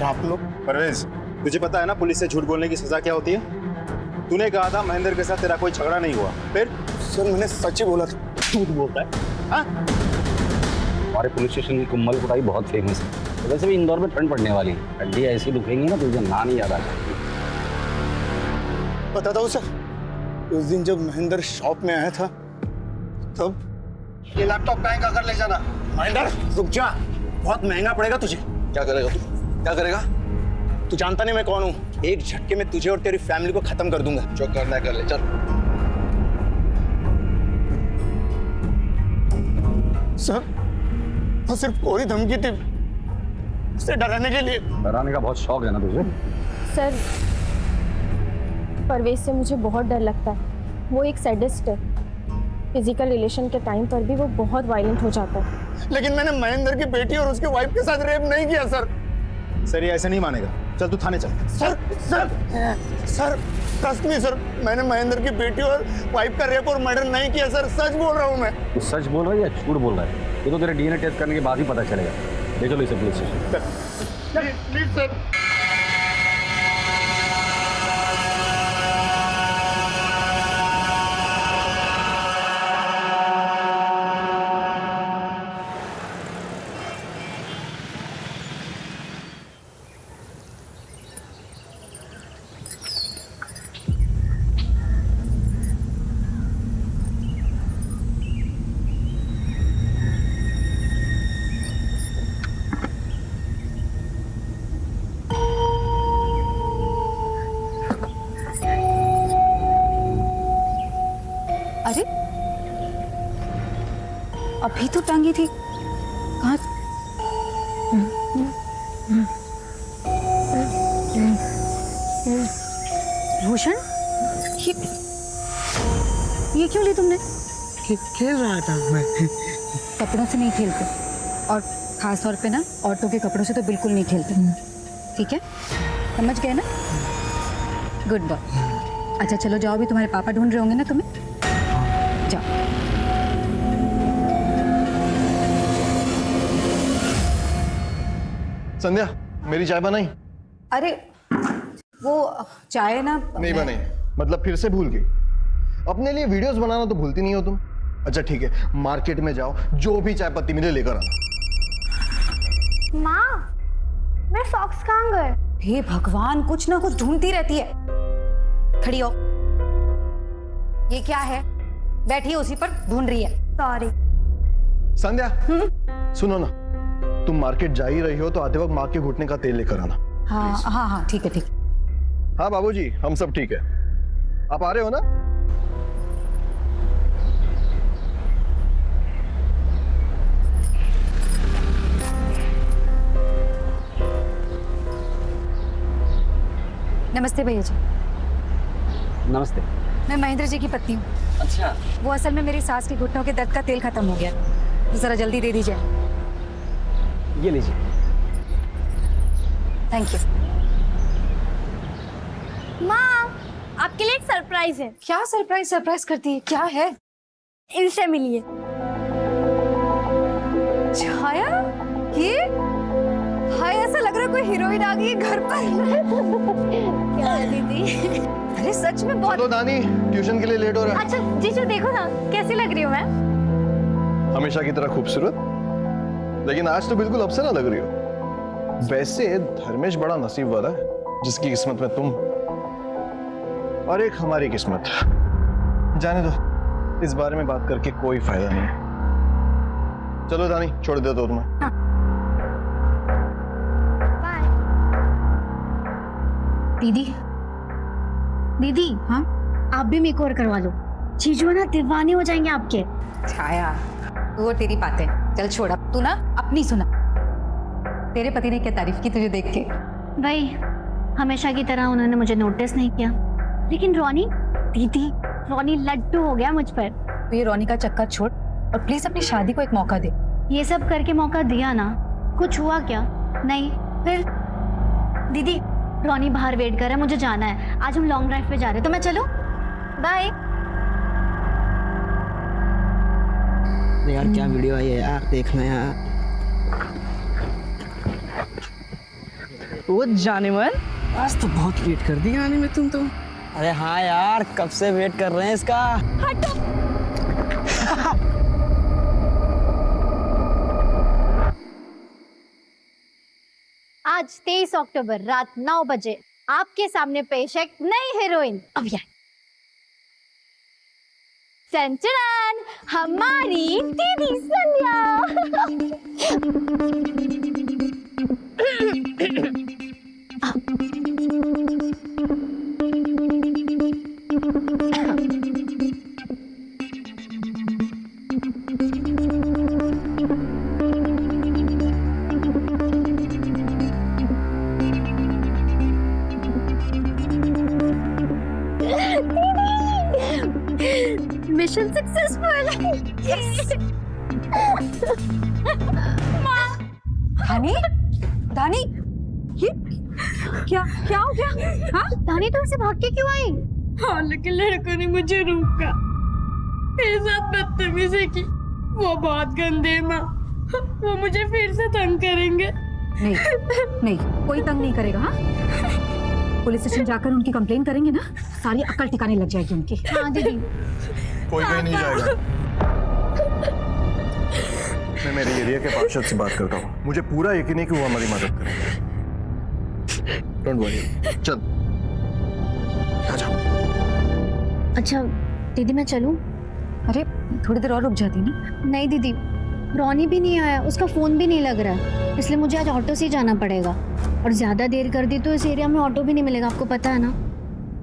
Sir आप लोग। परवेज, तुझे पता है ना पुलिस से झूठ बोलने की सजा क्या होती है? तूने कहा था महेंद्र के साथ तेरा कोई झगड़ा नहीं हुआ, फिर? सर मैंने सच ही बोला था। झूठ बोलता है हाँ? हमारे पुलिस स्टेशन की कुम्मल कुटाई बहुत फेमस है। वैसे भी इंदौर में ठंड पड़ने वाली है, हड्डी ऐसी दुखेंगी ना तुझे ना नहीं याद आ जाएगी। बताता हूँ सर, उस दिन जब महेंद्र शॉप में आया था तब ये लैपटॉप बैंक अगर ले जाना। महेंद्र रुक जा, बहुत महंगा पड़ेगा तुझे। क्या करेगा तू? क्या करेगा? तू जानता नहीं मैं कौन हूँ। एक झटके में तुझे और तेरी फैमिली को खत्म कर दूंगा। जो करना है कर ले, चल। सर वो सिर्फ कोई धमकी थी, उसे डराने के लिए। डराने का बहुत शौक है ना तुझे? सर परवेज से मुझे बहुत डर लगता है। वो एक सैडिस्ट है। फिजिकल रिलेशन के टाइम पर भी वो बहुत वायलेंट हो जाता है। लेकिन मैंने महेंद्र की बेटी और उसके वाइफ के साथ रेप नहीं किया सर। सर ये ऐसे नहीं मानेगा, चल तू थाने चल। Sir sir sir trust me sir, मैंने महेंद्र की बेटी और वाइफ का रेप और मर्डर नहीं किया सर, सच बोल रहा हूँ मैं। तू सच बोल रहा है या झूठ बोल रहा है? ये तो तेरे डीएनए टेस्ट करने के बाद ही पता चलेगा। ले चलो इसे पुलिस स्टेशन। Please sir. अरे अभी तो टांगी थी, कहाँ? रोशन, ये क्यों ली तुमने? खेल रहा था मैं। कपड़ों से नहीं खेलते, और खास तौर पे ना औरतों के कपड़ों से तो बिल्कुल नहीं खेलते। ठीक है, समझ गए ना? Good boy. अच्छा चलो जाओ, भी तुम्हारे पापा ढूंढ रहे होंगे ना तुम्हें। जाओ। संध्या, मेरी चाय बनाई? अरे वो चाय ना नहीं बनाई, मतलब फिर से भूल गई। अपने लिए वीडियोस बनाना तो भूलती नहीं हो तुम। अच्छा ठीक है, मार्केट में जाओ, जो भी चाय पत्ती मिले लेकर आना। माँ, मेरे सॉक्स कहाँ गए? हे भगवान, कुछ ना कुछ ढूंढती रहती है। खड़ी हो। ये क्या है? बैठी है उसी पर, ढूंढ रही है। सॉरी। संध्या सुनो ना, तुम मार्केट जा ही रही हो तो आते वक्त माँ के घुटने का तेल लेकर आना। हाँ हाँ हाँ ठीक है ठीक है। हाँ बाबूजी, हम सब ठीक है। आप आ रहे हो ना? नमस्ते भैया जी। नमस्ते। मैं महेंद्र जी की पत्नी हूँ। अच्छा, वो असल में मेरी सास के घुटनों के दर्द का तेल खत्म हो गया, तो जरा जल्दी दे दीजिए। ये लीजिए। Thank you. माँ, आपके लिए एक सरप्राइज है। क्या सरप्राइज करती है? क्या है? इनसे मिलिए। छाया, ये हाय, ऐसा लग रहा है कोई हीरोइन आ गई है घर पर। क्या है दीदी? अरे सच में बहुत। चलो दानी, ट्यूशन के लिए लेट हो रहा है। अच्छा जीजू देखो ना कैसी लग रही हूँ मैं। हमेशा की तरह खूबसूरत, लेकिन आज तो बिल्कुल अप्सरा लग रही हो। वैसे धर्मेश बड़ा नसीब वाला है जिसकी किस्मत में तुम और एक हमारी किस्मत। जाने दो, इस बारे में बात करके कोई फायदा नहीं है। चलो दानी, छोड़ देता हूं तुम्हें। बाय। दीदी दीदी, हाँ आप भी मेकओवर करवा लो। जीजू ना दीवाने हो जाएंगे आपके। छाया, वो तेरी बातें चल छोड़, अब तू ना अपनी सुना। तेरे पति ने क्या तारीफ की तुझे देख के? भाई हमेशा की तरह उन्होंने मुझे नोटिस नहीं किया, लेकिन रोनी दीदी, रोनी लड्डू हो गया मुझ पर। तो ये रोनी का चक्कर छोड़ और प्लीज अपनी शादी को एक मौका दे। ये सब करके मौका दिया ना, कुछ हुआ क्या? नहीं। फिर दीदी, रोनी बाहर वेट कर रहा है, मुझे जाना है। आज हम लॉन्ग ड्राइव पे जा रहे हैं, तो मैं चलूं? बाय। यार क्या वीडियो आई है यार, देखना यार। वो जाने मन, आज तो बहुत लेट कर दिया आने में तुम तो। अरे हाँ यार, कब से वेट कर रहे हैं इसका। आज 23 अक्टूबर रात 9 बजे आपके सामने पेश है एक नई हीरोइन अभियान। चंचन, हमारी दीदी संध्या। Mission successful. धानी, धानी, ये क्या क्या हो गया? हाँ, धानी तुम से भाग के क्यों आई? हाँ, लेकिन लड़कों ने मुझे रोका, मेरे साथ बदतमीजी की। वो बहुत गंदे माँ, वो मुझे फिर से तंग करेंगे। नहीं नहीं, कोई तंग नहीं करेगा। हाँ, पुलिस स्टेशन जाकर उनकी कंप्लेन करेंगे ना, सारी अक्ल ठिकाने लग जाएगी उनकी। हाँ दीदी। कोई कहीं नहीं जाएगा। मैं मेरे एरिया के पार्षद से बात करता हूँ, मुझे पूरा यकीन है कि वो हमारी मदद करेंगे। डोंट वरी, चल आ जाओ। अच्छा दीदी मैं चलूं? अरे थोड़ी देर और रुक जाती ना। नहीं दीदी, रॉनी भी नहीं आया, उसका फोन भी नहीं लग रहा है, इसलिए मुझे आज ऑटो से ही जाना पड़ेगा। और ज्यादा देर कर दी तो इस एरिया में ऑटो भी नहीं मिलेगा, आपको पता है ना।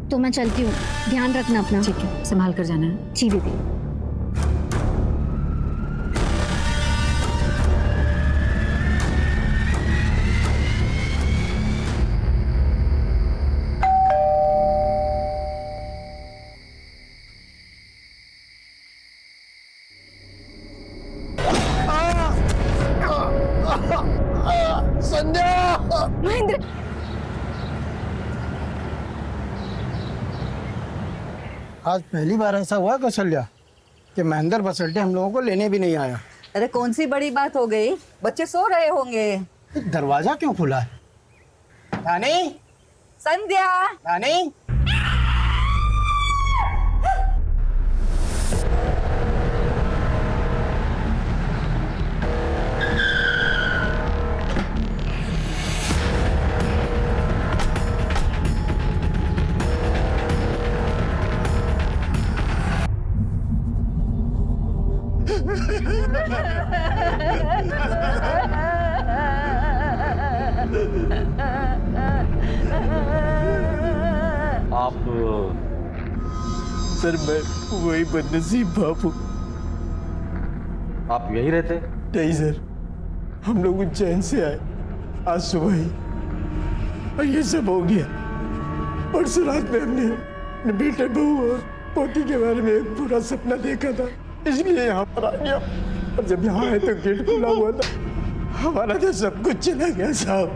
तो मैं चलती हूँ, ध्यान रखना अपना। ठीक है, संभाल कर जाना है। जी दीदी। संध्या! महेंद्र, आज पहली बार ऐसा हुआ कौशल्या कि महेंद्र बस अड्डे हम लोगों को लेने भी नहीं आया। अरे कौन सी बड़ी बात हो गई, बच्चे सो रहे होंगे। दरवाजा क्यों खुला है? रानी, संध्या, रानी, आप सर मैं वही बदनसीब बाप हूँ। आप यही रहते? नहीं सर, हम लोग उज्जैन से आए आज सुबह ही, और ये सब हो गया। परसों रात में हमने अपने बेटे, बहू और पोती के बारे में एक पूरा सपना देखा था, इसलिए यहाँ पर आ गया। और जब यहाँ आए तो गेट खुला हुआ था, हमारा तो सब कुछ चला गया साहब।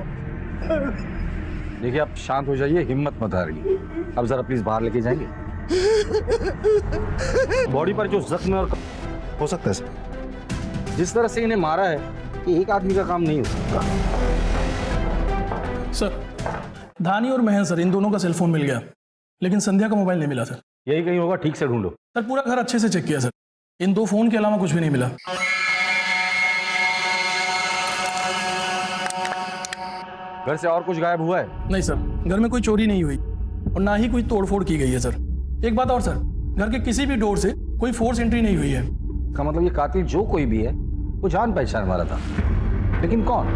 देखिए आप शांत हो जाइए, हिम्मत मत हारिए। अब जरा प्लीज बाहर लेके जाएंगे। बॉडी पर जो जख्म है और हो सकता है सर। जिस तरह से इन्हें मारा है, ये एक आदमी का काम नहीं हो सकता। सर, धानी और महेंद्र सर, इन दोनों का सेल फोन मिल गया, लेकिन संध्या का मोबाइल नहीं मिला सर। यही कहीं होगा, ठीक से ढूंढो। सर पूरा घर अच्छे से चेक किया सर, इन दो फोन के अलावा कुछ भी नहीं मिला। घर से और कुछ गायब हुआ है? नहीं सर, घर में कोई चोरी नहीं हुई और ना ही कोई तोड़फोड़ की गई है सर। एक बात और सर, घर के किसी भी डोर से कोई फोर्स एंट्री नहीं हुई है। का मतलब ये कातिल जो कोई भी है वो जान पहचान वाला था, लेकिन कौन?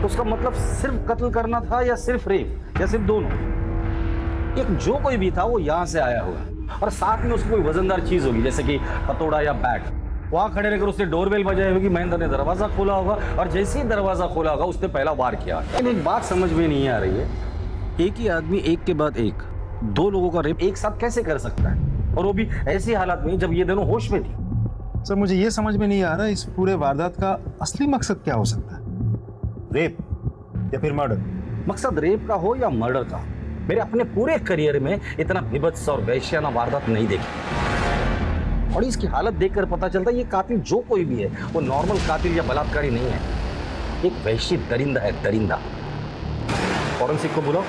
तो उसका मतलब सिर्फ कत्ल करना था या सिर्फ रेप या सिर्फ दोनों? एक जो कोई भी था वो यहाँ से आया होगा और साथ में उसकी कोई वजनदार चीज होगी, जैसे कि हथौड़ा या बैट। वहां खड़े रहकर उसने डोरबेल बजाई होगी, महेंद्र ने दरवाजा खोला होगा और जैसे ही दरवाजा खोला होगा उसने पहला वार किया। लेकिन एक बात समझ में नहीं आ रही है, एक ही आदमी एक के बाद एक दो लोगों का रेप एक साथ कैसे कर सकता है, और वो भी ऐसी हालत में जब ये दोनों होश में थी। सर मुझे ये समझ में नहीं आ रहा इस पूरे वारदात का असली मकसद क्या हो सकता है? रेप या फिर मर्डर? मकसद रेप का हो या मर्डर का, मेरे अपने पूरे करियर में इतना विभत्स और वैश्याना वारदात नहीं देखी। और इसकी हालत देखकर पता चलता है ये कातिल जो कोई भी है वो नॉर्मल कातिल या बलात्कारी नहीं है, एक वैश्य दरिंदा है, दरिंदा। फॉरेंसिक को बुलाओ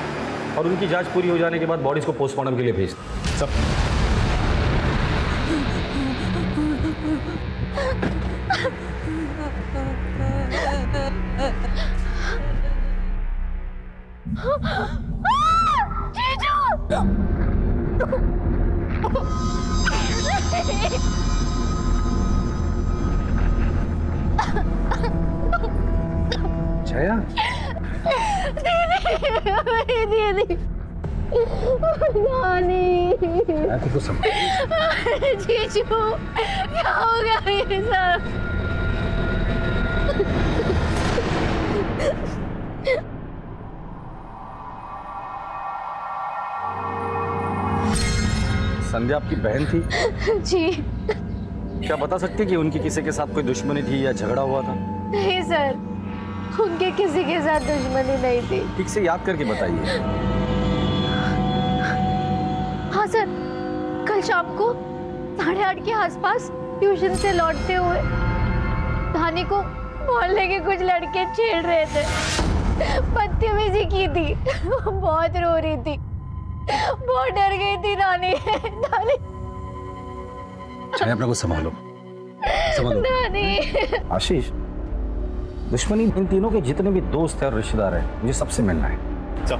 और उनकी जांच पूरी हो जाने के बाद बॉडीज को पोस्टमार्टम के लिए भेज दो। सब जया, दीदी तो संभाल। जीजू क्या हो गया मेरे साथ? संध्या आपकी बहन थी? जी क्या बता सकती कि उनकी किसी के साथ कोई दुश्मनी थी या झगड़ा हुआ था? नहीं सर, उनके किसी के साथ दुश्मनी नहीं थी। ठीक से याद करके बताइए। हाँ सर, कल शाम को 8:30 के आसपास ट्यूशन से लौटते हुए धानी को मोहल्ले के कुछ लड़के छेड़ रहे थे, बदतमीजी की थी। बहुत रो रही थी, बहुत डर गई थी रानी। धानी अपने को संभालो, संभालो। धानी। आशीष, दुश्मनी इन तीनों के जितने भी दोस्त हैं और रिश्तेदार हैं, मुझे सबसे मिलना है। चल।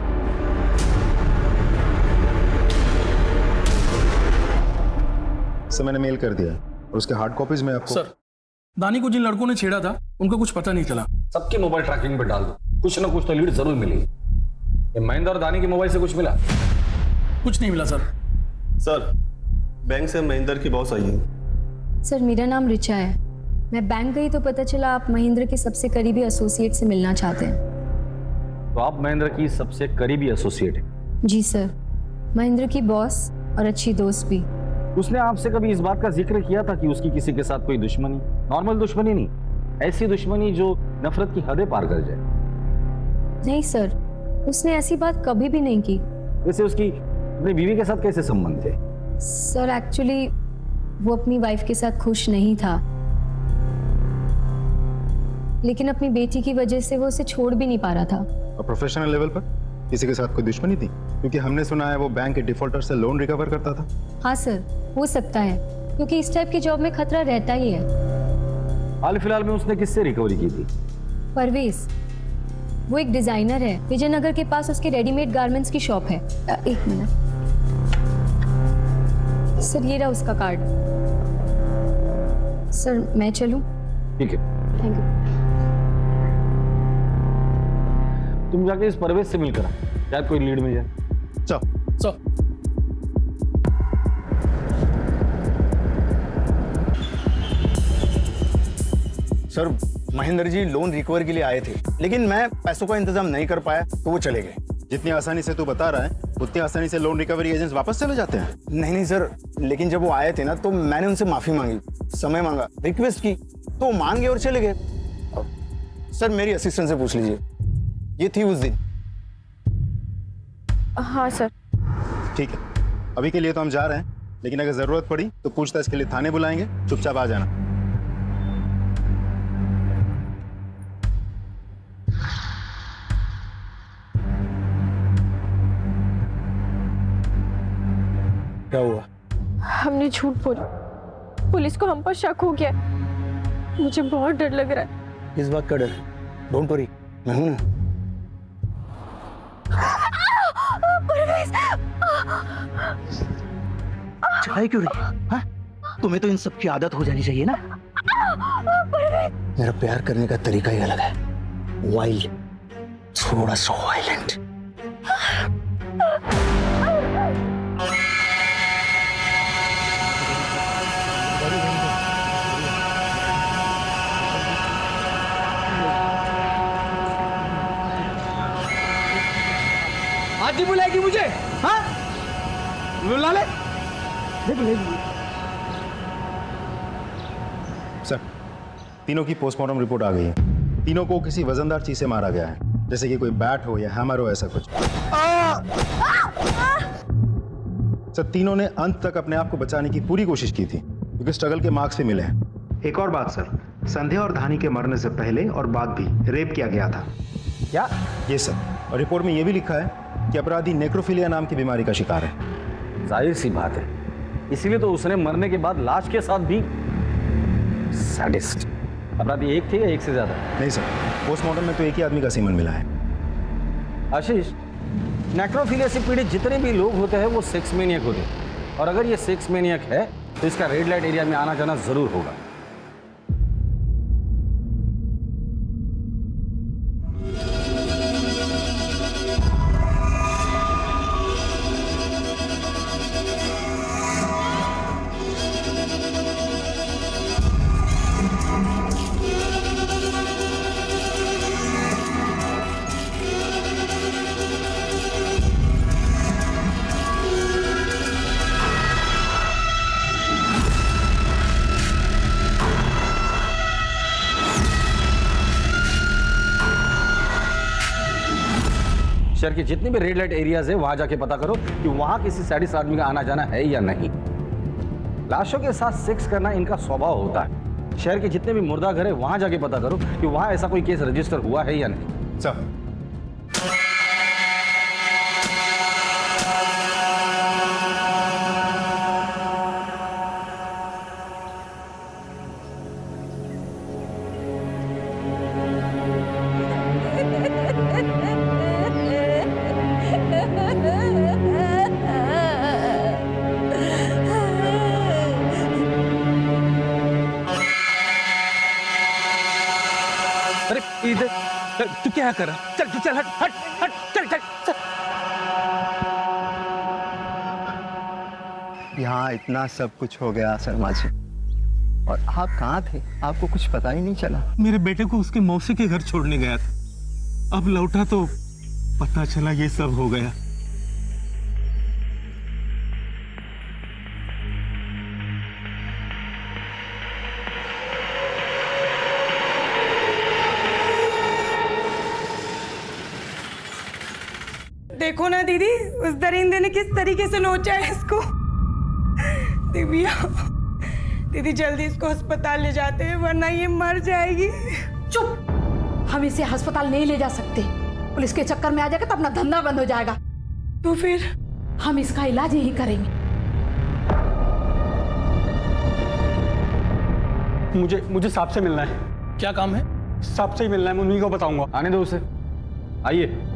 सर मैंने मेल कर दिया और उसके हार्ड कॉपीज में आपको। सर, दानी को जिन लड़कों ने छेड़ा था उनका कुछ पता नहीं चला। सबके मोबाइल ट्रैकिंग पे डाल दो, कुछ ना कुछ तो लीड जरूर मिलेगी। ये महेंद्र और दानी के मोबाइल से कुछ मिला? कुछ नहीं मिला सर। सर, बैंक से महेंद्र की बॉस आई है। सर, मेरा नाम रिचा है। मैं बैंक गई तो पता चला आप महेंद्र के सबसे करीबी एसोसिएट से मिलना चाहते हैं। तो आप महेंद्र की सबसे करीबी एसोसिएट हैं? जी सर, महेंद्र की बॉस और अच्छी दोस्त भी। उसने आपसे कभी इस बात का जिक्र किया था कि उसकी किसी के साथ कोई दुश्मनी? नॉर्मल दुश्मनी नहीं, ऐसी दुश्मनी जो नफरत की हदें पार कर जाए। नहीं सर, उसने ऐसी बात कभी भी नहीं की। वैसे उसकी अपनी बीवी के साथ कैसे संबंध थे? सर, एक्चुअली वो अपनी वाइफ के साथ खुश नहीं था, लेकिन अपनी बेटी की वजह से वो उसे छोड़ भी नहीं पा रहा था। और प्रोफेशनल लेवल पर किसी के साथ कोई दुश्मनी थी? क्योंकि हमने सुना है वो बैंक के डिफॉल्टर से लोन रिकवर करता था। हाँ सर, हो सकता है, क्योंकि इस टाइप की जॉब में खतरा रहता ही है। हाल फिलहाल में उसने किससे रिकवरी की थी? परवेज, वो एक डिजाइनर है, विजयनगर के पास उसकी रेडीमेड गारमेंट्स की शॉप है। एक मिनट सर, ये रहा उसका कार्ड। सर, मैं चलूं? ठीक है, थैंक यू। तुम जाके इस परवेज से मिलकर शायद कोई लीड मिल जाए। चल। Sir, sir, Mahendra ji loan recover के लिए आए थे, लेकिन मैं पैसों का इंतजाम नहीं कर पाया तो वो चले गए। जितनी आसानी से तू बता रहा है उतनी आसानी से लोन रिकवरी एजेंट्स वापस चले जाते हैं? नहीं सर, लेकिन जब वो आए थे ना तो मैंने उनसे माफी मांगी, समय मांगा, रिक्वेस्ट की, तो वो मान गए और चले गए। सर, मेरी असिस्टेंट से पूछ लीजिए, ये थी उस दिन। हाँ सर। ठीक है, अभी के लिए तो हम जा रहे हैं, लेकिन अगर जरूरत पड़ी तो पूछताछ के लिए थाने बुलाएंगे, चुपचाप आ जाना। क्या हुआ? हमने झूठ बोला, पुलिस को हम पर शक हो गया। मुझे बहुत डर लग रहा है। इस बात का डर? डोंट वरी, मैं हूं ना। चाय क्यों रही? हाँ? तुम्हें तो इन सब की आदत हो जानी चाहिए ना। मेरा प्यार करने का तरीका ही अलग है, वाइल्ड, थोड़ा सा वायलेंट। आज ही बुलाएगी मुझे? हाँ, बुला ले। सर, तीनों की पोस्टमार्टम रिपोर्ट आ गई है। तीनों को किसी वजनदार चीज से मारा गया है, जैसे कि कोई बैट हो या हैमर हो, ऐसा कुछ। सर, तीनों ने अंत तक अपने आप को बचाने की पूरी कोशिश की थी, क्योंकि स्ट्रगल के मार्क्स भी मिले हैं। एक और बात सर, संध्या और धानी के मरने से पहले और बाद भी रेप किया गया था। क्या? ये सर, और रिपोर्ट में यह भी लिखा है कि अपराधी नेक्रोफिलिया नाम की बीमारी का शिकार है। जाहिर सी बात है, इसीलिए तो उसने मरने के बाद लाश के साथ भी सैडिस्ट। अपराधी एक थे या एक से ज्यादा? नहीं सर, पोस्टमार्टम में तो एक ही आदमी का सीमन मिला है। आशीष, नेक्रोफिलिया से पीड़ित जितने भी लोग होते हैं वो सेक्स मैनियक होते हैं, और अगर ये सेक्स मैनियक है तो इसका रेड लाइट एरिया में आना जाना जरूर होगा। शहर के जितने भी रेड लाइट एरियाज है वहां जाके पता करो कि वहां किसी सैडिस्ट आदमी का आना जाना है या नहीं। लाशों के साथ सेक्स करना इनका स्वभाव होता है। शहर के जितने भी मुर्दा घर है वहां जाके पता करो कि वहां ऐसा कोई केस रजिस्टर हुआ है या नहीं। सर, तू क्या कर रहा है? चल तू चल, हट हट हट, चल चल चल। यहाँ इतना सब कुछ हो गया शर्मा जी, और आप कहाँ थे? आपको कुछ पता ही नहीं चला। मेरे बेटे को उसके मौसी के घर छोड़ने गया था, अब लौटा तो पता चला ये सब हो गया। देखो ना दीदी, उस दरिंदे ने किस तरीके से नोचा है इसको। दिव्या, दीदी जल्दी इसको अस्पताल ले जाते हैं वरना ये मर जाएगी। चुप, हम इसे अस्पताल नहीं ले जा सकते। पुलिस के चक्कर में आ जाएगा तो अपना धंधा बंद हो जाएगा। तो फिर हम इसका इलाज यही करेंगे। मुझे साहब से मिलना है। क्या काम है? साहब से ही मिलना है, मैं उन्हीं को बताऊंगा। आने दो उसे, आइए।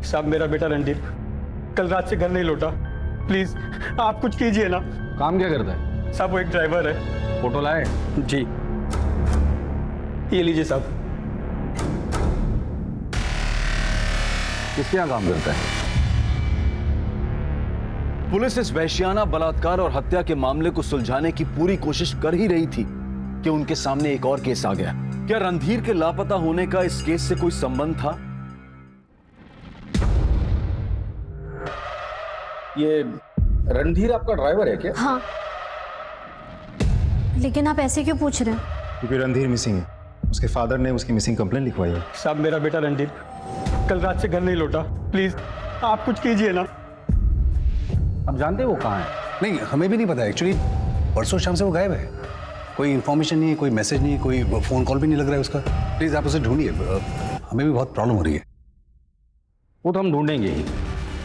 साहब मेरा बेटा रणदीप कल रात से घर नहीं लौटा, प्लीज आप कुछ कीजिए ना। काम क्या करता है? साहब वो एक ड्राइवर है। फोटो लाए? जी, ये लीजिए साहब। किसके यहाँ काम करता है? पुलिस इस वैश्याना बलात्कार और हत्या के मामले को सुलझाने की पूरी कोशिश कर ही रही थी कि उनके सामने एक और केस आ गया। क्या रणधीर के लापता होने का इस केस से कोई संबंध था? ये रणधीर आपका ड्राइवर है क्या? हाँ, लेकिन आप ऐसे क्यों पूछ रहे हैं? क्योंकि रणधीर मिसिंग है। उसके फादर ने उसकी मिसिंग कंप्लेंट लिखवाई है। साहब मेरा बेटा रणदीप कल रात से घर नहीं लौटा, प्लीज आप कुछ कीजिए ना। अब जानते वो कहाँ है? नहीं, हमें भी नहीं पता एक्चुअली। परसों शाम से वो गायब है। कोई इन्फॉर्मेशन नहीं है, कोई मैसेज नहीं है, कोई फोन कॉल भी नहीं लग रहा है उसका। प्लीज आप उसे ढूंढिए, हमें भी बहुत प्रॉब्लम हो रही है। वो तो हम ढूंढेंगे ही,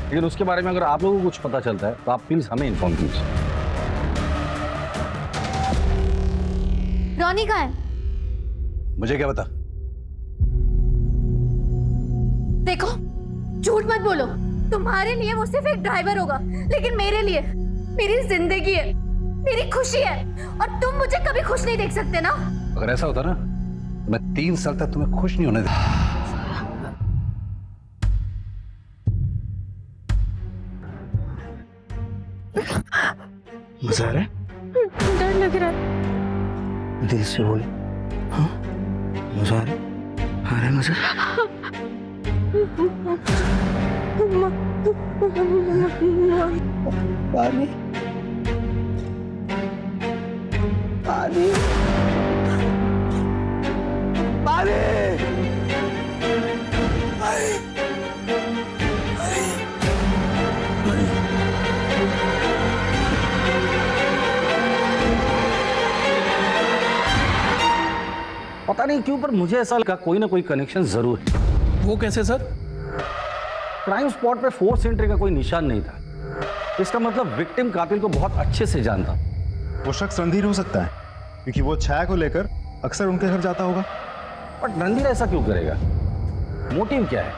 लेकिन उसके बारे में अगर आप लोगों को कुछ पता चलता है तो आप प्लीज हमें इन्फॉर्म कीजिए। रॉनी कहाँ है? मुझे क्या पता? देखो, झूठ मत बोलो। तुम्हारे लिए वो सिर्फ एक ड्राइवर होगा, लेकिन मेरे लिए मेरी जिंदगी है, मेरी खुशी है, और तुम मुझे कभी खुश नहीं देख सकते ना। अगर ऐसा होता ना तो मैं 3 साल तक तुम्हें खुश नहीं होने देता। मजा आ रहा है? डर लग रहा है। दिल से बोले। हाँ, मजा आ रहा है? आ रहा है मजा? पानी पानी पता नहीं क्यों पर मुझे ऐसा लगा कोई ना कोई कनेक्शन जरूर है। वो कैसे सर? क्राइम स्पॉट पे फोर्स एंट्री का कोई निशान नहीं था। इसका मतलब विक्टिम कातिल को बहुत अच्छे से जानता। वो शख्स रणधीर हो सकता है क्योंकि वो छाया को लेकर अक्सर उनके घर जाता होगा। बट रणधीर ऐसा क्यों करेगा? मोटिव क्या है?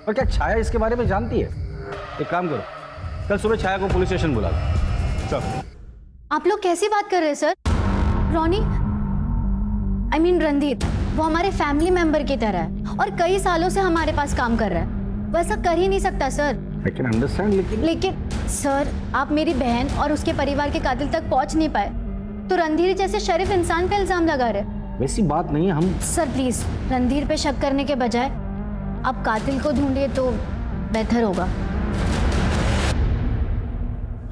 और क्या छाया इसके बारे में जानती है? एक काम करो, कल सुबह छाया को पुलिस स्टेशन बुला लो। चल। आप लोग कैसी बात कर रहे हैं sir? Ronnie I mean Randhir वो हमारे फैमिली मेंबर की तरह है और कई सालों से हमारे पास काम कर रहा है। वो ऐसा कर ही नहीं सकता सर। I can understand, लेकिन सर आप मेरी बहन और उसके परिवार के कातिल तक पहुंच नहीं पाए तो रणधीर जैसे शरीफ इंसान पे इल्जाम लगा रहे। वैसी बात नहीं है। हम सर प्लीज रणधीर पे शक करने के बजाय आप कातिल को ढूंढिए तो बेहतर होगा।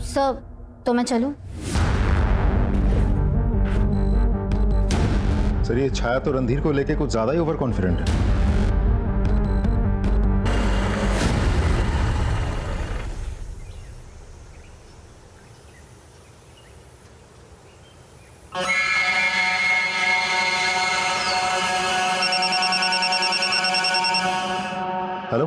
सर तो मैं चलूं? सर ये छाया तो रणधीर को लेके कुछ ज्यादा ही ओवर कॉन्फिडेंट है। हेलो,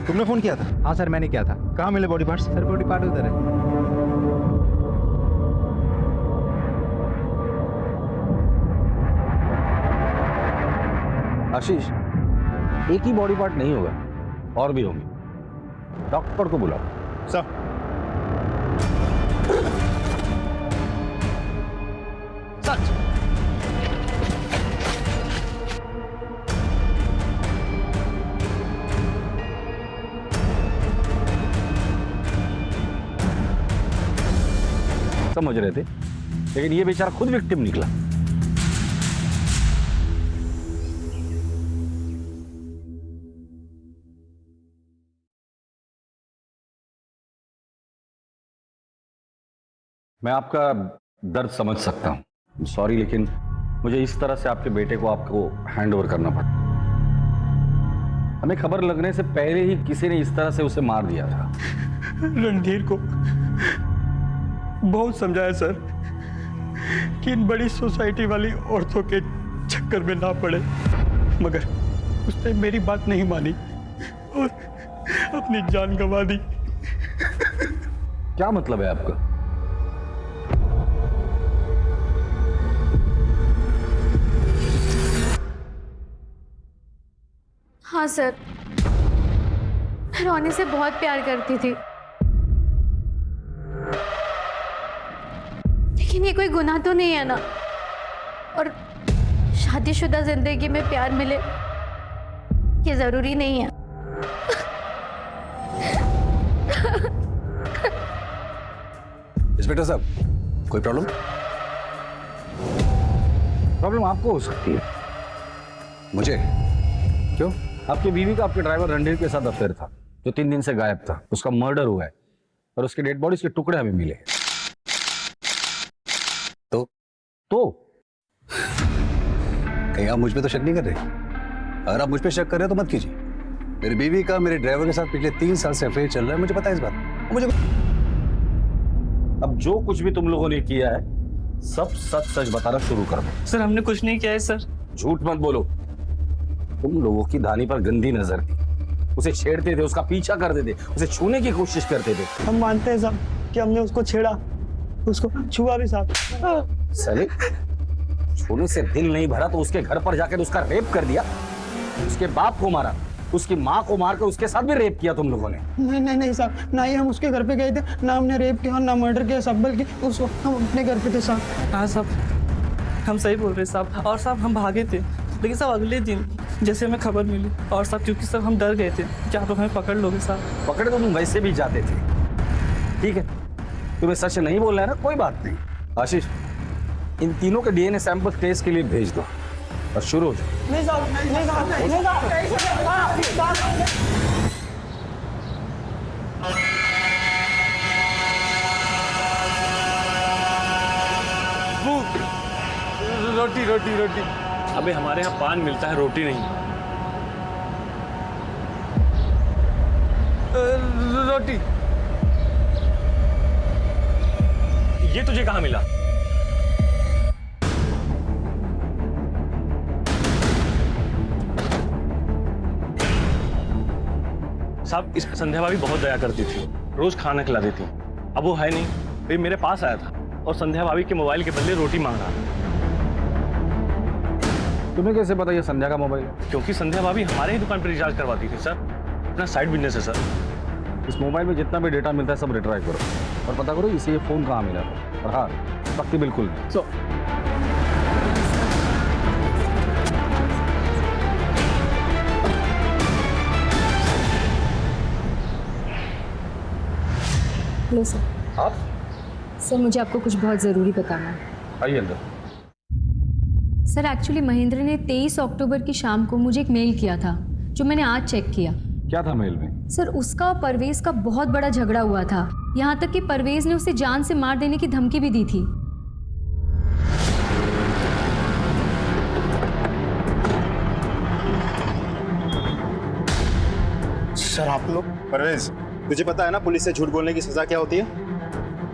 तुमने फोन किया था? हाँ सर मैंने किया था। कहाँ मिले body parts? Sir body part उधर है। आशीष, एक ही बॉडी पार्ट नहीं होगा, और भी होंगे। डॉक्टर को बुलाओ। सर। सच। समझ रहे थे, लेकिन ये बेचारा खुद विक्टिम निकला। मैं आपका दर्द समझ सकता हूं, सॉरी, लेकिन मुझे इस तरह से आपके बेटे को आपको हैंड ओवर करना पड़ा। हमें खबर लगने से पहले ही किसी ने इस तरह से उसे मार दिया था। रणधीर को बहुत समझाया सर कि इन बड़ी सोसाइटी वाली औरतों के चक्कर में ना पड़े, मगर उसने मेरी बात नहीं मानी और अपनी जान गंवा दी। क्या मतलब है आपका? हाँ सर, मैं रोनी से बहुत प्यार करती थी, लेकिन ये कोई गुनाह तो नहीं है ना। और शादीशुदा जिंदगी में प्यार मिले ये जरूरी नहीं है। इंस्पेक्टर साहब, कोई प्रॉब्लम? प्रॉब्लम आपको हो सकती है। मुझे? क्यों? आपकी बीवी का आपके ड्राइवर रणधीर के साथ अफेयर था, जो 3 दिन से गायब था। उसका मर्डर हुआ है और उसके डेड बॉडी के टुकड़े हमें मिले। तो कहीं आप मुझ पे तो शक नहीं कर रहे? अगर आप मुझ पे शक कर रहे हो तो मत कीजिए। मेरी बीवी का मेरे ड्राइवर के साथ पिछले 3 साल से अफेयर चल रहा है, मुझे पता है इस बात। मुझे अब जो कुछ भी तुम लोगों ने किया है सब सच सच बताना शुरू कर दो। सर हमने कुछ नहीं किया है सर। झूठ मत बोलो। तुम लोगों की धानी पर गंदी नजर थी, उसे छेड़ते थे, उसका पीछा करते थे, उसे छूने की कोशिश करते थे। हम मानते हैं साहब कि हमने उसको छेड़ा, उसको छुआ भी साहब। सले, छूने से दिल नहीं भरा तो उसके घर पर जाकर उसका रेप कर दिया, उसके बाप को मारा, उसकी माँ को मारकर उसके साथ भी रेप किया तुम लोगों ने। नहीं साहब, ना ही हम उसके घर पे गए थे, ना हमने रेप किया, ना मर्डर किया साहब, बल्कि उस वक्त हम अपने घर पे थे साहब। हाँ साहब, हम सही बोल रहे साहब। और साहब हम भागे थे, लेकिन साहब अगले दिन जैसे हमें खबर मिली, और साहब क्योंकि साहब हम डर गए थे कि आप लोग हमें पकड़ लोगे साहब। पकड़े तो तुम वैसे भी जाते थे। ठीक है, तुम्हें सच नहीं बोलना है ना, कोई बात नहीं। आशीष, इन तीनों के डीएनए सैंपल टेस्ट के लिए भेज दो और शुरू हो जाओ। नहीं साहब, नहीं साहब, नहीं साहब। रोटी रोटी रोटी। अबे हमारे यहाँ पान मिलता है, रोटी नहीं। रोटी। ये तुझे कहाँ मिला? साहब, इस संध्या भाभी बहुत दया करती थी, रोज खाना खिला देती। अब वो है नहीं, फिर मेरे पास आया था और संध्या भाभी के मोबाइल के बदले रोटी मांग रहा था। तुम्हें कैसे पता ये संध्या का मोबाइल है? क्योंकि संध्या भाभी हमारे ही दुकान पर रिचार्ज करवाती थी सर, अपना साइड बिजनेस है सर। इस मोबाइल में जितना भी डेटा मिलता है सब रिट्राइव करो और पता करो इसे ये फ़ोन कहाँ मिला था। और हाँ, पक्की बिल्कुल नहीं। Hello sir. आप? सर मुझे आपको कुछ बहुत ज़रूरी बताना है। आइए अंदर। सर एक्चुअली महेंद्र ने 23 अक्टूबर की शाम को मुझे एक मेल किया था जो मैंने आज चेक किया। क्या था मेल में? सर उसका और परवेज का बहुत बड़ा झगड़ा हुआ था, यहाँ तक कि परवेज ने उसे जान से मार देने की धमकी भी दी थी। सर आप लोग? परवेज, तुझे पता है ना पुलिस से झूठ बोलने की सजा क्या होती है?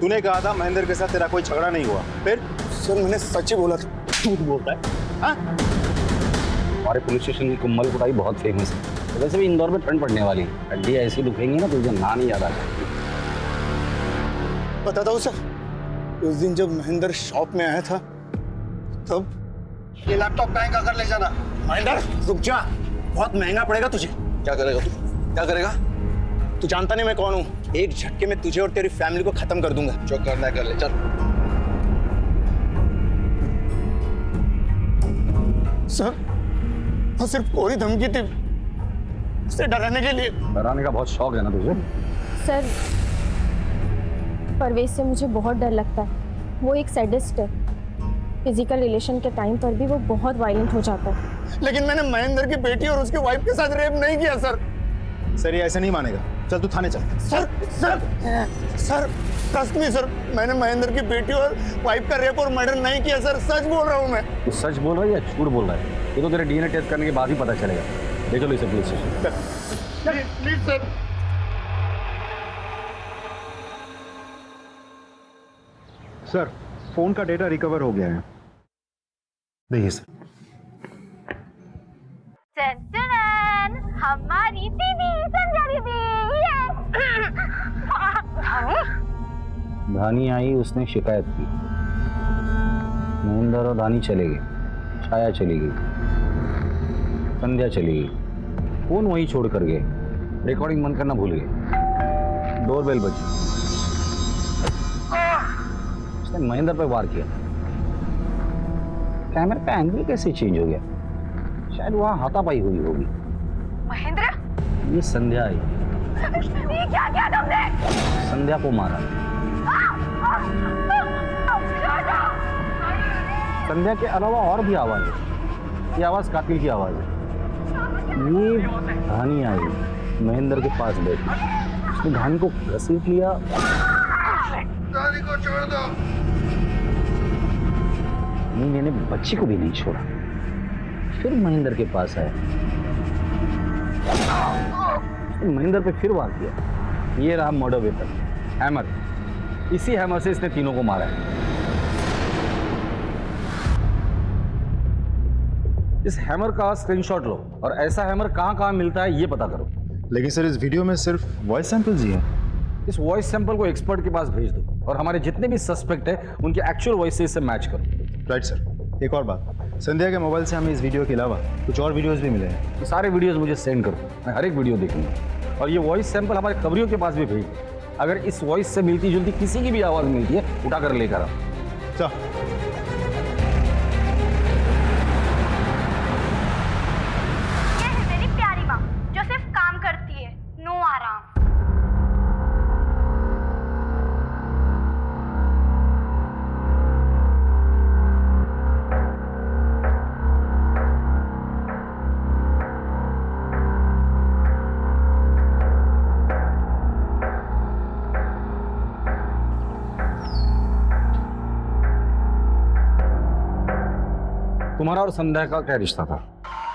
तूने कहा था महेंद्र के साथ तेरा कोई झगड़ा नहीं हुआ, फिर? सर मैंने सच ही बोला था। झूठ बोलता है? हाँ? हमारे पुलिस स्टेशन की कुम्मल कुटाई बहुत फेमस है। तो वैसे भी इंदौर में ठंड पड़ने वाली है, हड्डी ऐसी दुखेंगी ना तुझे ना नहीं याद आ जाएगी। बताता हूँ सर, उस दिन जब महेंद्र शॉप में आया था तब ये लैपटॉप कहीं का कर ले जाना। महेंद्र रुक जा, बहुत महंगा पड़ेगा तुझे। क्या करेगा तू? क्या करेगा? तू जानता नहीं मैं कौन हूँ। एक झटके में तुझे और तेरी फैमिली को खत्म कर दूंगा। जो करना है कर ले, चल। सर वो सिर्फ कोई धमकी थी, उसे डराने के लिए। डराने का बहुत शौक है ना तुझे? सर परवेज से मुझे बहुत डर लगता है, वो एक सैडिस्ट है। फिजिकल रिलेशन के टाइम पर भी वो बहुत वायलेंट हो जाता है। लेकिन मैंने महेंद्र की बेटी और उसके वाइफ के साथ रेप नहीं किया सर। सर ये ऐसे नहीं मानेगा, चल तू थाने चल। Sir sir sir trust me sir, मैंने महेंद्र की बेटी और वाइफ का रेप और मर्डर नहीं किया सर, सच बोल रहा हूँ मैं। तू सच बोल रहा है या झूठ बोल रहा है? ये तो तेरे डीएनए टेस्ट करने के बाद ही पता चलेगा। ले चलो इसे police station. Please sir. Sir phone का डेटा रिकवर हो गया है, देखिए सर। हमारी दीदी संध्या दीदी। धानी आई, उसने शिकायत की। महेंद्र और धानी चले गए, छाया चली गई, संध्या चली गई, फोन वहीं छोड़ कर गए, रिकॉर्डिंग बंद करना भूल गए। डोरबेल बजी, उसने महेंद्र पर वार किया। कैमरे का एंगल कैसे चेंज हो गया? शायद वहां हाथापाई हुई होगी। महेंद्र, ये संध्या आई। ये क्या किया तुमने? संध्या को मारा। संध्या के अलावा और भी आवाज है, ये आवाज कातिल की आवाज है। ये धानी आई, महेंद्र के पास बैठी, उसने धानी को घसीट लिया। धानी को छोड़ दो। नहीं, मैंने बच्ची को भी नहीं छोड़ा। फिर महेंद्र के पास आया, महेंद्र पे फिर वार किया। ये रहा मर्डर वेपन, हैमर। इसी हैमर से इसने तीनों को मारा है। इस हैमर का स्क्रीनशॉट लो और ऐसा हैमर कहां-कहां मिलता है ये पता करो। लेकिन सर इस वीडियो में सिर्फ वॉइस सैंपल्स ही हैं। इस वॉइस सैंपल को एक्सपर्ट के पास भेज दो और हमारे जितने भी सस्पेक्ट है उनके एक्चुअल वॉइस से इससे मैच करो। Right sir. एक और बात, संध्या के मोबाइल से हमें इस वीडियो के अलावा कुछ और वीडियोस भी मिले हैं। ये सारे वीडियोस मुझे सेंड करो, मैं हर एक वीडियो देखूंगा। और ये वॉइस सैंपल हमारे खबरियों के पास भी भेज दो। अगर इस वॉइस से मिलती जुलती किसी की भी आवाज़ मिलती है, उठाकर लेकर आओ। चल। ये है मेरी प्यारी माँ जो सिर्फ काम करती है, नो आराम। तुम्हारा और संध्या का क्या रिश्ता था?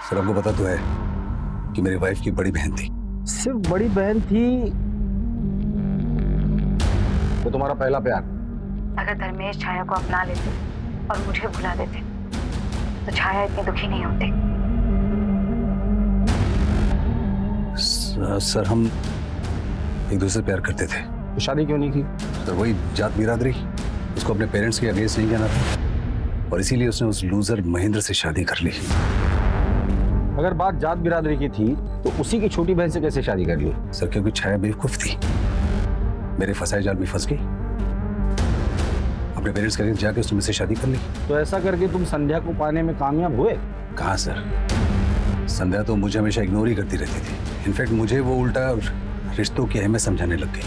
सर आपको पता तो है कि मेरी वाइफ की बड़ी बहन थी। सिर्फ बड़ी बहन थी? तो तुम्हारा पहला प्यार? अगर धर्मेश छाया को अपना लेते और मुझे भुला देते तो छाया इतनी दुखी नहीं होती। सर हम एक दूसरे से प्यार करते थे। तो शादी क्यों नहीं की? सर वही जात बिरादरी, उसको अपने पेरेंट्स के अगेंस्ट नहीं कहना था और इसीलिए उसने उस लूजर महेंद्र से शादी कर ली। अगर बात जात बिरादरी की थी तो उसी की छोटी बहन से कैसे शादी कर ली? सर क्योंकि छाया बेवकूफ थी, मेरे फंसाए जाल में फंस गई, अपने पेरेंट्स के अगेंस्ट जाके उसने मुझसे शादी कर ली। तो ऐसा करके तुम संध्या को पाने में कामयाब हुए? कहाँ सर, संध्या तो मुझे हमेशा इग्नोर ही करती रहती थी। इनफैक्ट मुझे वो उल्टा रिश्तों की अहमियत समझाने लग गई।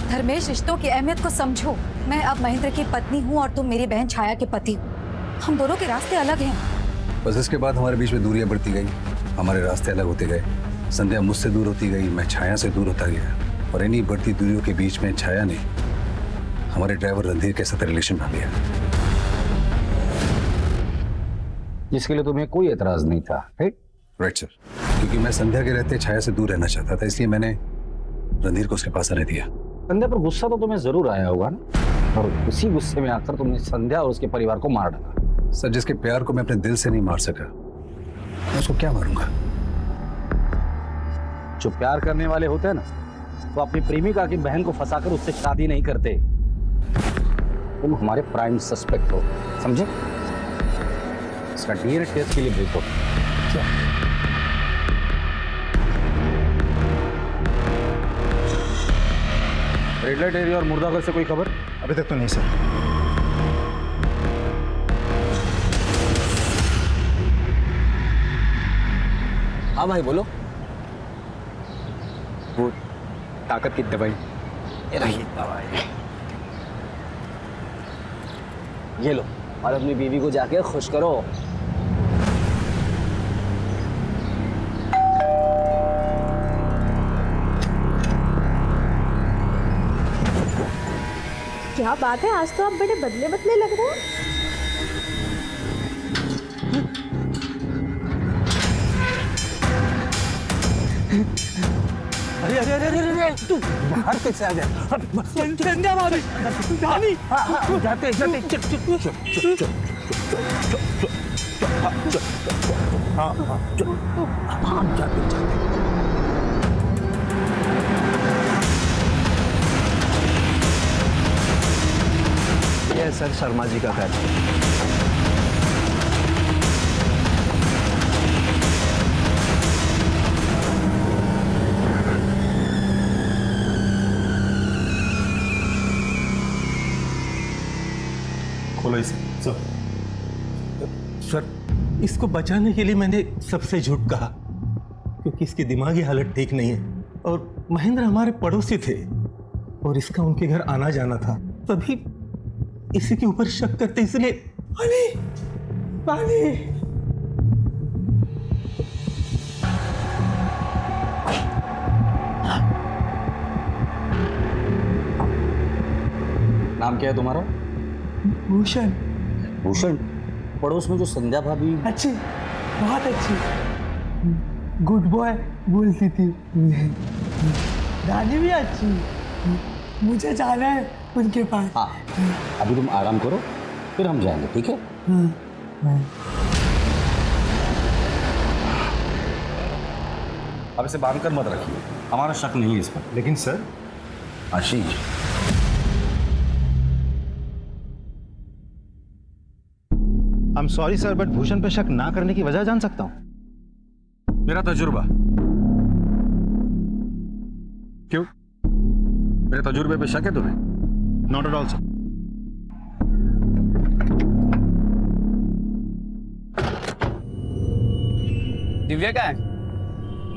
धर्मेश, रिश्तों की अहमियत को समझो। मैं अब महेंद्र की पत्नी हूँ और तुम मेरी बहन छाया के पति हो। हम दोनों के रास्ते अलग हैं। बस इसके बाद हमारे बीच में दूरियां बढ़ती गई, हमारे रास्ते अलग होते गए। संध्या मुझसे दूर होती गई, मैं छाया से दूर होता गया और इन्हीं बढ़ती दूरियों के बीच में छाया ने हमारे ड्राइवर रणधीर के साथ रिलेशन बना लिया, जिसके लिए तुम्हें कोई एतराज नहीं था। राइट सर, क्योंकि मैं संध्या के रहते छाया से दूर रहना चाहता था, इसलिए मैंने रणधीर को उसके पास आने दिया। संध्या पर गुस्सा तो तुम्हें जरूर आया होगा ना, और उसी गुस्से में आकर तुमने संध्या और उसके परिवार को मार डाला। सर जिसके प्यार को मैं अपने दिल से नहीं मार सका, मैं उसको क्या मारूंगा? जो प्यार करने वाले होते हैं ना, वो अपनी प्रेमिका की बहन को फंसाकर उससे शादी नहीं करते। तुम हमारे प्राइम सस्पेक्ट हो, समझे? इसका डीएनए टेस्ट के लिए भेज दो। रेड लाइट एरिया और मुर्दाघर से कोई खबर? अभी तक तो नहीं सर। हाँ भाई बोलो। वो ताकत की दवाई, ये रही दवाई, ये लो और अपनी बीवी को जाके खुश करो। क्या बात है, आज तो आप बड़े बदले बदले लग रहे हैं। अरे अरे अरे अरे अरे तू बाहर कैसे आ गया? संध्या भाभी, भाभी, जाते जाते चुप चुप चुप चुप चुप हाँ हाँ हाँ जाते जाते। ये सर शर्मा जी का घर। खोलो इसे। सर इसको बचाने के लिए मैंने सबसे झूठ कहा, क्योंकि इसकी दिमागी हालत ठीक नहीं है और महेंद्र हमारे पड़ोसी थे और इसका उनके घर आना जाना था, तभी इसी के ऊपर शक करते इसलिए। पानी पानी। नाम क्या है तुम्हारा? भूषण। भूषण? पड़ोस में जो संध्या भाभी? अच्छी, बहुत अच्छी, गुड बॉय बोलती थी। दादी भी अच्छी। मुझे जाना है उनके पास। हाँ, अभी तुम आराम करो, फिर हम जाएंगे, ठीक है? अब इसे बांध कर मत रखिए, हमारा शक नहीं है इस पर। लेकिन sir. Ashish, I am sorry sir, but Bhushan पे शक ना करने की वजह जान सकता हूं? मेरा तजुर्बा। क्यों? मेरे तजुर्बे पे शक है तुम्हें? Not at all sir. Divya क्या है?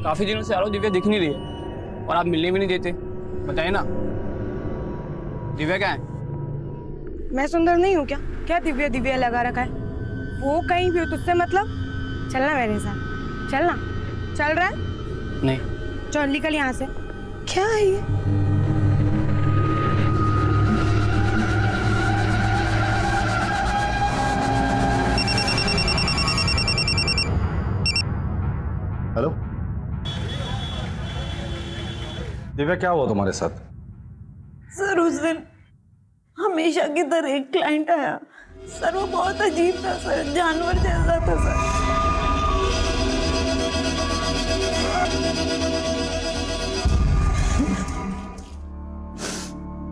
काफी दिनों से आ रहा हूं, दिव्या दिख नहीं रही है और आप मिलने भी नहीं देते। बताइए ना, दिव्या क्या है? मैं सुंदर नहीं हूँ क्या? क्या दिव्या दिव्या लगा रखा है? वो कहीं भी हो, तुझसे मतलब? चलना मेरे साथ, चलना। चल रहा है? नहीं। चल निकल यहाँ से। क्या है ये? हेलो दिव्या, क्या हुआ तुम्हारे साथ? सर उस दिन हमेशा की तरह एक क्लाइंट आया सर, वो बहुत अजीब था सर, जानवर जैसा था सर।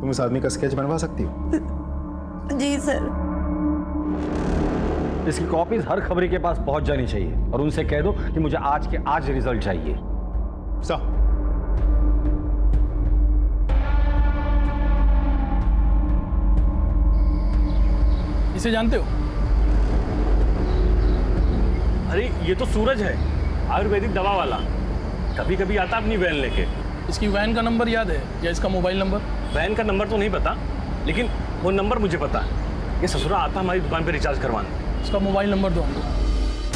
तुम इस आदमी का स्केच बनवा सकती हो? जी सर। इसकी कॉपीज हर खबरी के पास पहुंच जानी चाहिए और उनसे कह दो कि मुझे आज के आज रिजल्ट चाहिए। इसे जानते हो? अरे ये तो सूरज है, आयुर्वेदिक दवा वाला। कभी कभी आता अपनी वैन लेके। इसकी वैन का नंबर याद है या इसका मोबाइल नंबर? वैन का नंबर तो नहीं पता, लेकिन वो नंबर मुझे पता है। ये ससुरा आता हमारी दुकान पे रिचार्ज करवाने। इसका मोबाइल नंबर दो हमको।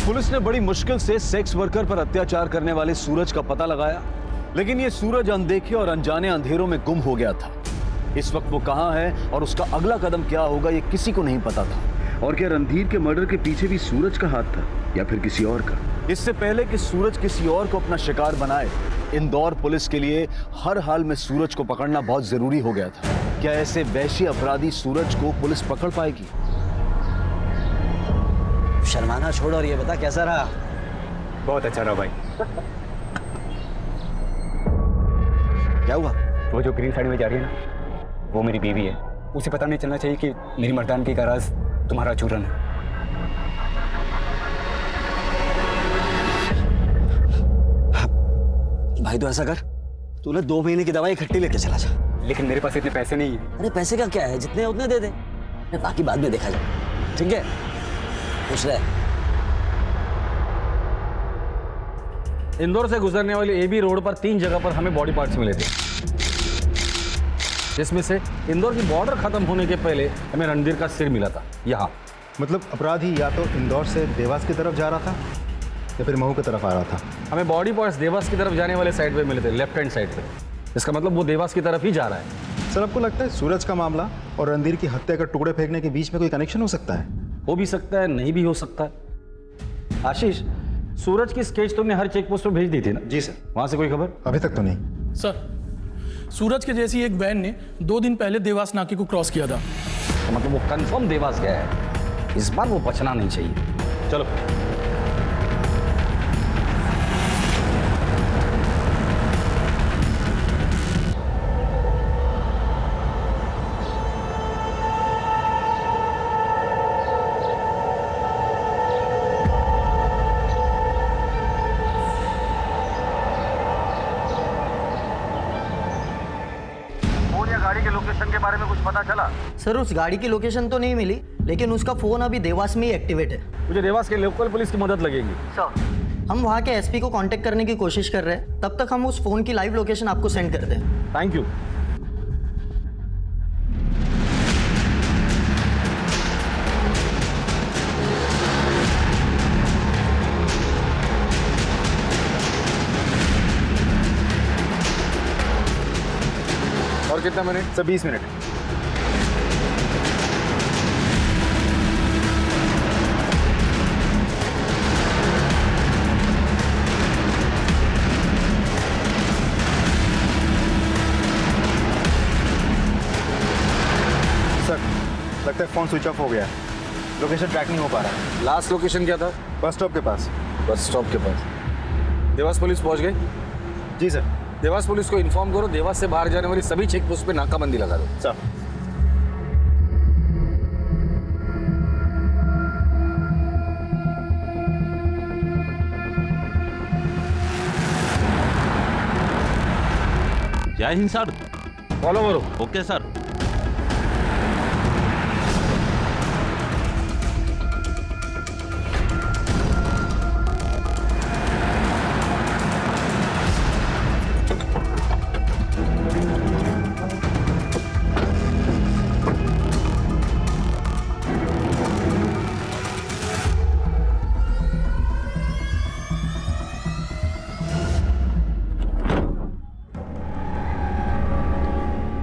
पुलिस ने बड़ी मुश्किल से सेक्स वर्कर पर अत्याचार करने वाले सूरज का पता लगाया, लेकिन ये सूरज अनदेखे और अनजाने अंधेरों में गुम हो गया था। इस वक्त वो कहां है और उसका अगला कदम क्या होगा, ये किसी को नहीं पता था। और क्या रणधीर के मर्डर के पीछे भी सूरज का हाथ था या फिर किसी और का? इससे पहले कि सूरज किसी और को अपना शिकार बनाए, इंदौर पुलिस के लिए हर हाल में सूरज को पकड़ना बहुत जरूरी हो गया था। क्या ऐसे वैश्य अपराधी सूरज को पुलिस पकड़ पाएगी? शर्माना छोड़ और ये बता कैसा रहा? बहुत अच्छा रहा भाई। क्या हुआ? वो जो ग्रीन साड़ी में जा रही है ना, वो मेरी बीवी है। उसे पता नहीं चलना चाहिए कि मेरी मर्दानगी का राज तुम्हारा चूरन है। भाई तो ऐसा कर, तूने 2 महीने की दवाई इकट्ठी लेके चला जा। लेकिन मेरे पास इतने पैसे नहीं है। अरे पैसे का क्या है, जितने उतने दे दे, बाकी बाद में देखा जाए। ठीक है, खुश रहे। इंदौर से गुजरने वाली एबी रोड पर 3 जगह पर हमें बॉडी पार्ट्स मिले थे, जिसमें से इंदौर की बॉर्डर खत्म होने के पहले हमें रणधीर का सिर मिला था यहाँ। मतलब अपराधी या तो इंदौर से देवास की तरफ जा रहा था या फिर महू की तरफ आ रहा था। हमें बॉडी पार्ट्स देवास की तरफ जाने वाले साइड पे मिले थे, लेफ्ट हैंड साइड पे। इसका मतलब वो देवास की तरफ ही जा रहा है। सर, आपको लगता है सूरज का मामला और रणधीर की हत्या का टुकड़े फेंकने के बीच में कोई कनेक्शन हो सकता है? हो भी सकता है, नहीं भी हो सकता है। आशीष, सूरज की स्केच तुमने हर चेक पोस्ट पर भेज दी थी ना? जी सर। वहां से कोई खबर? अभी तक तो नहीं सर। सूरज के जैसी एक वैन ने 2 दिन पहले देवास नाके को क्रॉस किया था। तो मतलब वो कंफर्म देवास गया है। इस बार वो बचना नहीं चाहिए। चलो। गाड़ी के लोकेशन के बारे में कुछ पता चला? सर, उस गाड़ी की लोकेशन तो नहीं मिली, लेकिन उसका फोन अभी देवास में ही एक्टिवेट है। मुझे देवास के लोकल पुलिस की मदद लगेगी। सर, हम वहाँ के एसपी को कांटेक्ट करने की कोशिश कर रहे हैं। तब तक हम उस फोन की लाइव लोकेशन आपको सेंड करते हैं। Thank you. और कितना मिनट? Sir 20 minute. सर, लगता है फोन स्विच ऑफ हो गया है। लोकेशन ट्रैक नहीं हो पा रहा है। लास्ट लोकेशन क्या था? बस स्टॉप के पास। बस स्टॉप के पास। देवास पुलिस पहुंच गई? जी सर। देवास पुलिस को इन्फॉर्म करो, देवास से बाहर जाने वाली सभी चेक पोस्ट पे नाकाबंदी लगा दो। सर। जय हिंद सर। फॉलो करो। Okay sir.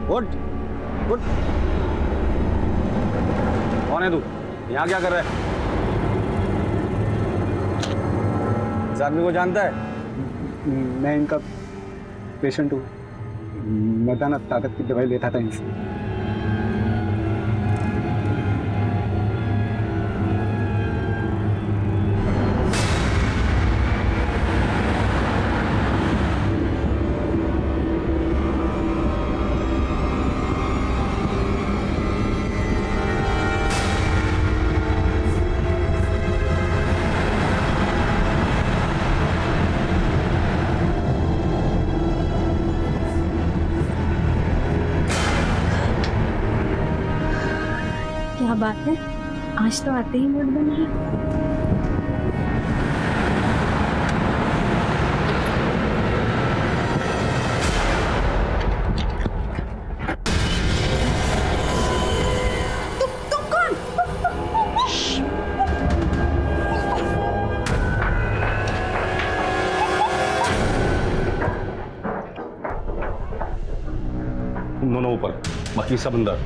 Good good. कौन है तू? यहाँ क्या कर रहा है? इस आदमी को जानता है? मैं इनका पेशेंट हूँ। मर्दाना ताकत की दवाई लेता था इनसे। बात है, आज तो आते ही मूड बन गया। तुम दोनों ऊपर, बाकी सब अंदर।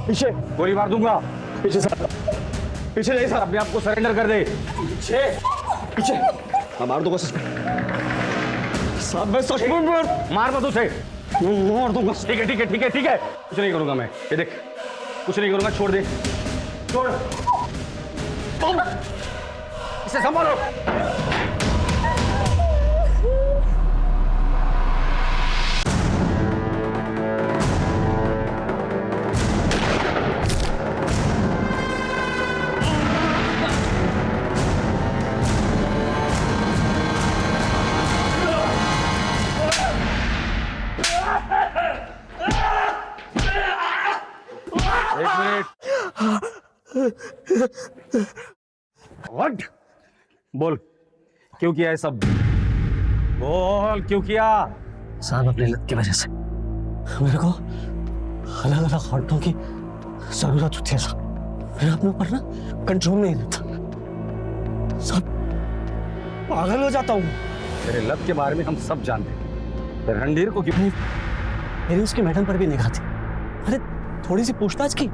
पीछे गोली मार दूंगा। पीछे सर, पीछे नहीं सर, अपने आप को सरेंडर कर दे। पीछे पीछे, हाँ मार दूंगा साहब, मैं सच मार मत उसे, मार दूंगा। ठीक है ठीक है ठीक है ठीक है, कुछ नहीं करूंगा मैं, ये देख कुछ नहीं करूंगा, छोड़ दे, छोड़, इसे संभालो। व्हाट? बोल, क्यों किया है सब? बोल क्यों किया? साहब अपनी लत की वजह से मेरे को अलग अलग औरतों की जरूरत होती है साहब। मेरे अपने ऊपर ना कंट्रोल नहीं रहता साहब, पागल हो जाता हूँ। तेरे लत के बारे में हम सब जानते हैं, रणधीर को क्यों? मेरी उसकी मैडम पर भी निगाह थी। अरे थोड़ी सी पूछताछ की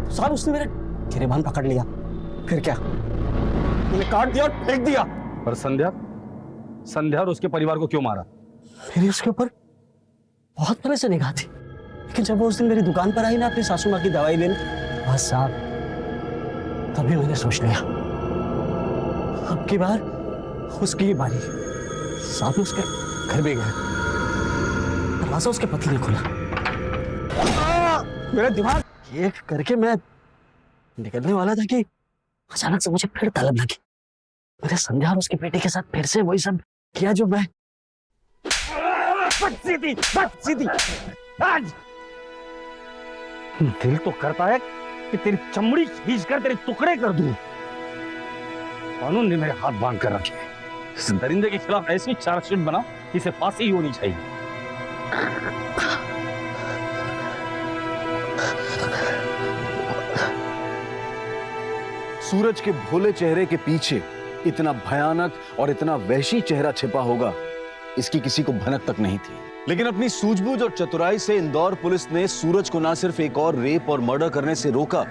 साहब, उसने मेरे गिरेबान पकड़ लिया, फिर क्या, मैंने काट दिया और फेंक दिया। पर संध्या, संध्या और उसके परिवार को क्यों मारा? मेरी उसके ऊपर बहुत पहले से निगाह थी, लेकिन जब वो उस दिन मेरी दुकान पर आई ना अपनी सासू माँ की दवाई लेने, बस साहब तभी मैंने सोच लिया अब की बार उसकी ही बारी। साहब उसके घर भी गए, दरवाजा उसके पति ने खोला, मेरा दिमाग एक करके मैं निकलने वाला था कि अचानक से मुझे फिर तलब लगी। मैंने संध्या और उसके बेटे के साथ फिर से वही सब किया जो मैं आज दिल तो करता है कि तेरी चमड़ी खींचकर तेरे टुकड़े कर दूं। कानून ने मेरे हाथ बांध कर रखे। इस दरिंदे के खिलाफ ऐसी चार्जशीट बना कि इसे फांसी ही होनी चाहिए। सूरज के भोले चेहरे के पीछे इतना भयानक और इतना वहशी चेहरा छिपा होगा, इसकी किसी को भनक तक नहीं थी। लेकिन अपनी सूझबूझ और चतुराई से इंदौर पुलिस ने सूरज को न सिर्फ एक और रेप और मर्डर करने से रोका,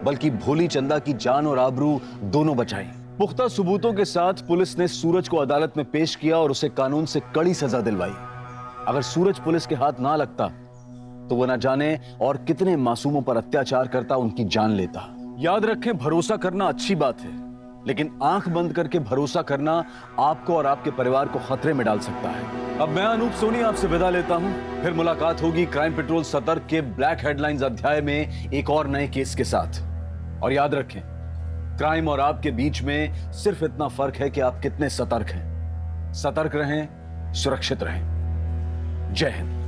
बल्कि भोली चंदा की जान और आबरू दोनों बचाई। पुख्ता सबूतों के साथ पुलिस ने सूरज को अदालत में पेश किया और उसे कानून से कड़ी सजा दिलवाई। अगर सूरज पुलिस के हाथ ना लगता तो वो न जाने और कितने मासूमों पर अत्याचार करता, उनकी जान लेता। याद रखें, भरोसा करना अच्छी बात है, लेकिन आंख बंद करके भरोसा करना आपको और आपके परिवार को खतरे में डाल सकता है। अब मैं अनूप सोनी आपसे विदा लेता हूं, फिर मुलाकात होगी क्राइम पेट्रोल सतर्क के ब्लैक हेडलाइंस अध्याय में एक और नए केस के साथ। और याद रखें, क्राइम और आपके बीच में सिर्फ इतना फर्क है कि आप कितने सतर्क हैं। सतर्क रहें, सुरक्षित रहें। जय हिंद।